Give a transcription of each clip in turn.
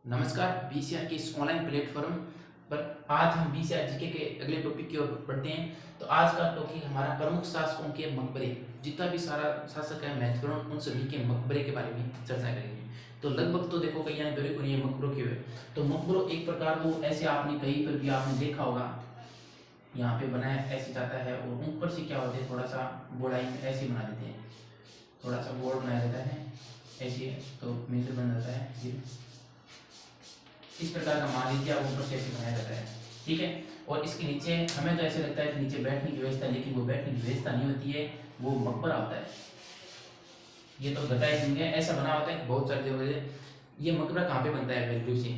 नमस्कार। बीसीआर के इस ऑनलाइन प्लेटफॉर्म पर आज हम बीसीआर जीके के अगले टॉपिक की ओर बढ़ते हैं। तो आज का टॉपिक हमारा प्रमुख शासकों के मकबरे, जितना भी सारा शासक है महत्वपूर्ण, उन सभी के मकबरे के बारे में चर्चा करेंगे। तो लगभग तो देखो कई दौरे को नहीं मकबरों की हुए। तो मकबरों एक प्रकार वो ऐसे आपने कहीं पर भी आपने देखा होगा, यहाँ पे बनाया ऐसे जाता है और ऊपर से क्या होता है थोड़ा सा गोलाई में ऐसे बना देते हैं, थोड़ा सा गोल बनाया जाता है ऐसे, तो मिलकर बन जाता है ये इस प्रकार का मान लीजिए आप ऊपर से ऐसे बनाया जाता है, ठीक है। और इसके नीचे हमें तो ऐसे लगता है कि नीचे बैठने की व्यवस्था है, लेकिन वो बैठने की व्यवस्था नहीं होती है, वो मकबरा होता है। ये तो घटाए सिंह है, ऐसा बना होता है बहुत सारी जगह। ये मकबरा कहाँ पे बनता है वैल्यू से,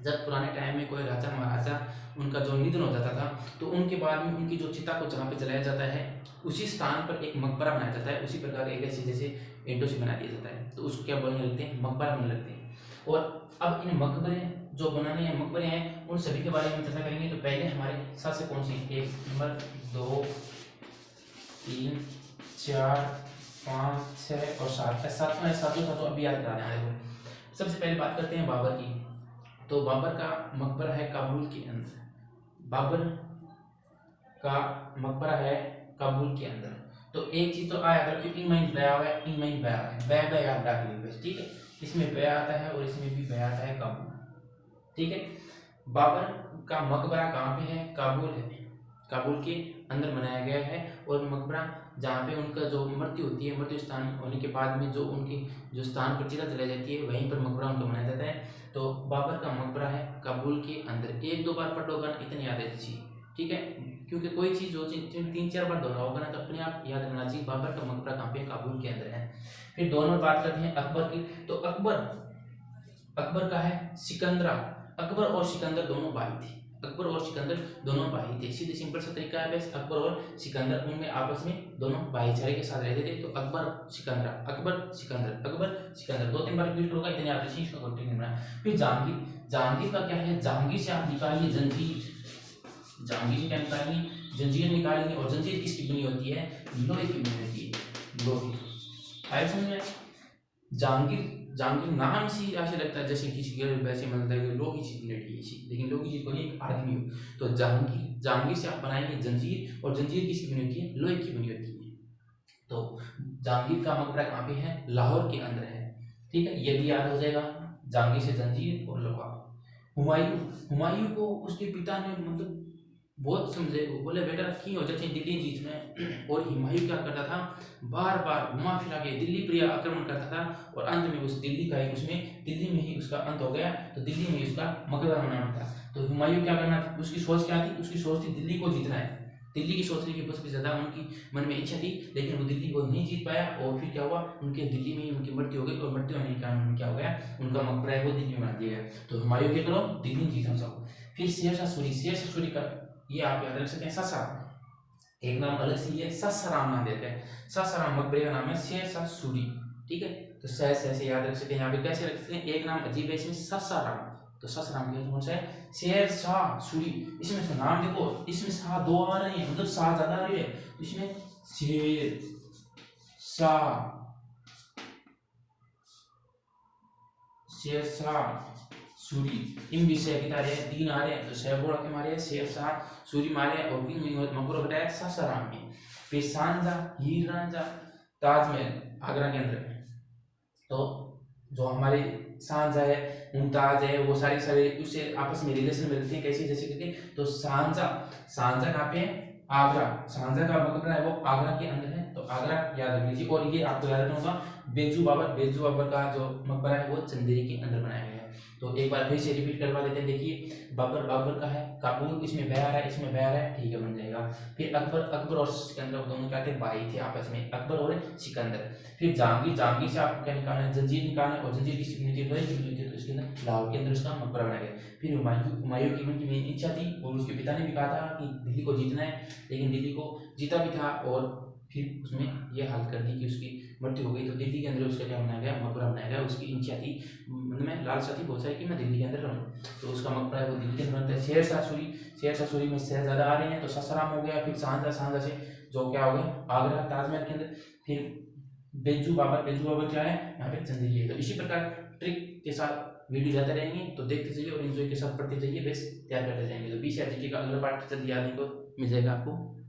जब पुराने टाइम में कोई राजा महाराजा उनका जो निधन हो जाता था, तो उनके बाद में उनकी जो चिता को जहाँ पे जलाया जाता है उसी स्थान पर एक मकबरा बनाया जाता है। उसी प्रकार एक ऐसे जैसे ईंटों से बना दिया जाता है, तो उसको क्या बोलने लगते हैं, मकबरा बोलने लगते हैं। और अब इन मकबरे जो बनाने हैं मकबरे हैं उन सभी के बारे में चर्चा करेंगे। तो पहले हमारे सबसे कौन सी, एक नंबर, दो, तीन, चार, पाँच, छः और सात, सातों अभी याद करा देना। देखो सबसे पहले बात करते हैं बाबर की। तो बाबर का मकबरा है काबुल के अंदर। बाबर का मकबरा है काबुल के अंदर। तो एक चीज तो आया था कि इनमें बया हुआ है, इनमें बया है, बया याद रख लीजिए बस, ठीक है। इसमें बया आता है और इसमें भी बया आता है काबुल, ठीक है। बाबर का मकबरा कहाँ पे है, काबुल है, काबुल के अंदर बनाया गया है। और मकबरा जहाँ पे उनका जो मृत्यु होती है, मृत्यु स्थान होने के बाद में जो उनकी जो स्थान पर चिता जलाई जाती है वहीं पर मकबरा उनका बनाया जाता है। तो बाबर का मकबरा है काबुल के अंदर। एक दो बार पढ़ लो गाना, इतनी याद रहती चाहिए, ठीक है। क्योंकि कोई चीज़ जो तीन चार बार दोहरा होगा ना, तो अपने आप याद रहना चाहिए बाबर का मकबरा कहाँ पे है, काबुल के अंदर है। फिर दोनों बात करते हैं अकबर की। तो अकबर का है सिकंदरा। अकबर और सिकंदर दोनों भाई थे, अकबर और सिकंदर दोनों भाई थे। सीधे सिंपल सा तरीका है बस, अकबर और सिकंदर उनमें आपस में दोनों भाईचारे के साथ रहते थे। तो अकबर सिकंदरा, अकबर सिकंदर, अकबर सिकंदर, दो तीन बार रिपीट होगा, इतने याद रखिए, इसका कंटिन्यू बना। फिर जहांगीर, जहांगीर का क्या है, जहांगीर से आप निकालिए जंजीर, जहांगीर से क्या निकालिए, जंजीर निकालेंगे। और जंजीर किसकी बनी होती है, लोहे की बनी होती है, लोहे। आया समझ में। जहांगीर, जहांगीर नाम से ही ऐसे लगता है जैसे किसी के वैसे मतलब है लोग की चीज लेटी है, लेकिन लोग की चीज कोई एक आदमी हो। तो जहांगीर, जहांगीर से आप बनाएंगे जंजीर, और जंजीर किसकी बनी होती है, लोहे की बनी होती है। तो जहांगीर का मकबरा कहाँ पे है, लाहौर के अंदर है, ठीक है। ये भी याद हो जाएगा, जहांगीर से जंजीर और लोहा। हुमायूं, हुमायूं को उसके पिता ने मतलब बहुत समझे, बोले बेटा की हो जाती दिल्ली जीत में। और हुमायूं क्या करता था, बार बार घुमा फिरा के दिल्ली पर आक्रमण करता था, और अंत में उस दिल्ली का ही उसमें दिल्ली में ही उसका अंत हो गया। तो दिल्ली में ही उसका मकबरा बनाना था। तो हुमायूं क्या करना था, उसकी सोच क्या थी, उसकी सोच थी दिल्ली को जीतना है, दिल्ली की सोचने की सबसे ज्यादा उनकी मन में इच्छा थी, लेकिन वो दिल्ली को नहीं जीत पाया। और फिर क्या हुआ, उनके दिल्ली में ही उनकी मृत्यु हो गई, और मृत्यु होने के कारण क्या हो गया, उनका मकबरा है वो दिल्ली में बना दिया गया। तो हुमायूं क्या करो, दिल्ली जीतना चाहो। फिर शेरशाह सूरी, शेरशाह सूरी का ये आप याद रख सकते हैं सासाराम, एक नाम अलग से ये सासाराम नाम देते हैं, सासाराम मकबरे का नाम है शेरशाह सूरी, ठीक है। तो से याद रख सकते हैं। यहाँ पे कैसे रख सकते हैं, एक नाम अजीब है इसमें, सासाराम। तो सासाराम के कौन सा है, शेरशाह सूरी। इसमें से नाम देखो, इसमें शाह दो आ रहे हैं, मतलब शाह ज्यादा आ रही है, तो इसमें शेर शाह, शेरशाह सूरी। इन विषय के तारे तीन आ रहे हैं, तो शहबोड़ा के मारे शेरशाह सूरी मारे, और तीन मकबरो बताया सासाराम में। फिर सांझा, हीर रांझा, ताजमहल आगरा के अंदर है। तो जो हमारे सांझा है, मुमताज है, वो सारे सारे उससे आपस में रिलेशन में रखते हैं, कैसे जैसे करके। तो सांझा, सांझा कहाँ पे है, आगरा, सांझा का मकबरा है वो आगरा के अंदर है, तो आगरा याद रख लीजिए। और ये आपको याद रखना होगा बेजू बाबर, बेजू बाबर का जो मकबरा है वो चंदेरी के अंदर बनाया गया है। तो एक बार फिर से रिपीट करवा देते हैं, देखिए बाबर, बाबर का है काबुल, इसमें बया रहा है, इसमें बया रहा है, ठीक है बन जाएगा। फिर अकबर, अकबर और सिकंदर दोनों क्या थे, भाई थे आपस में, अकबर और सिकंदर। फिर जहांगीर, जहांगीर से आपको क्या निकालना है, जंजीर निकालना है, और जंजीर किसकी बनी थी, लोहे की बनी थी, तो इसके अंदर लाहौर के अंदर उसका मकबरा बनाया गया। फिर हुमायूं, हुमायूं की उनकी मेन इच्छा थी, और उसके पिता ने भी कहा था कि दिल्ली को जीतना है, लेकिन दिल्ली को जीता भी था, और फिर उसमें यह हाल कर दी कि उसकी मृत्यु हो गई। तो दिल्ली के अंदर उसका क्या बनाया गया, मकबरा बनाया गया। उसकी इच्छा थी, मन में लालसा थी बहुत सारी कि मैं दिल्ली के अंदर रहूँ, तो उसका मकबरा है वो दिल्ली के अंदर बनता है। शेरशाह सूरी, शेरशाह सूरी में शहजादा आ रहे हैं, तो सासाराम हो गया। फिर सांझा, सांझा से जो क्या हो गया, आगरा ताजमहल के अंदर। फिर बेजू बाबर, बेजू बाबर क्या है, यहाँ पे चंदेरी है। तो इसी प्रकार ट्रिक के साथ वीडियो जाते रहेंगे, तो देखते जाइए और एंजॉय के साथ पढ़ते जाइए, बेस तैयार करते जाएंगे। तो 20 जीके का अगला पार्ट जल्दी आने को मिल जाएगा आपको।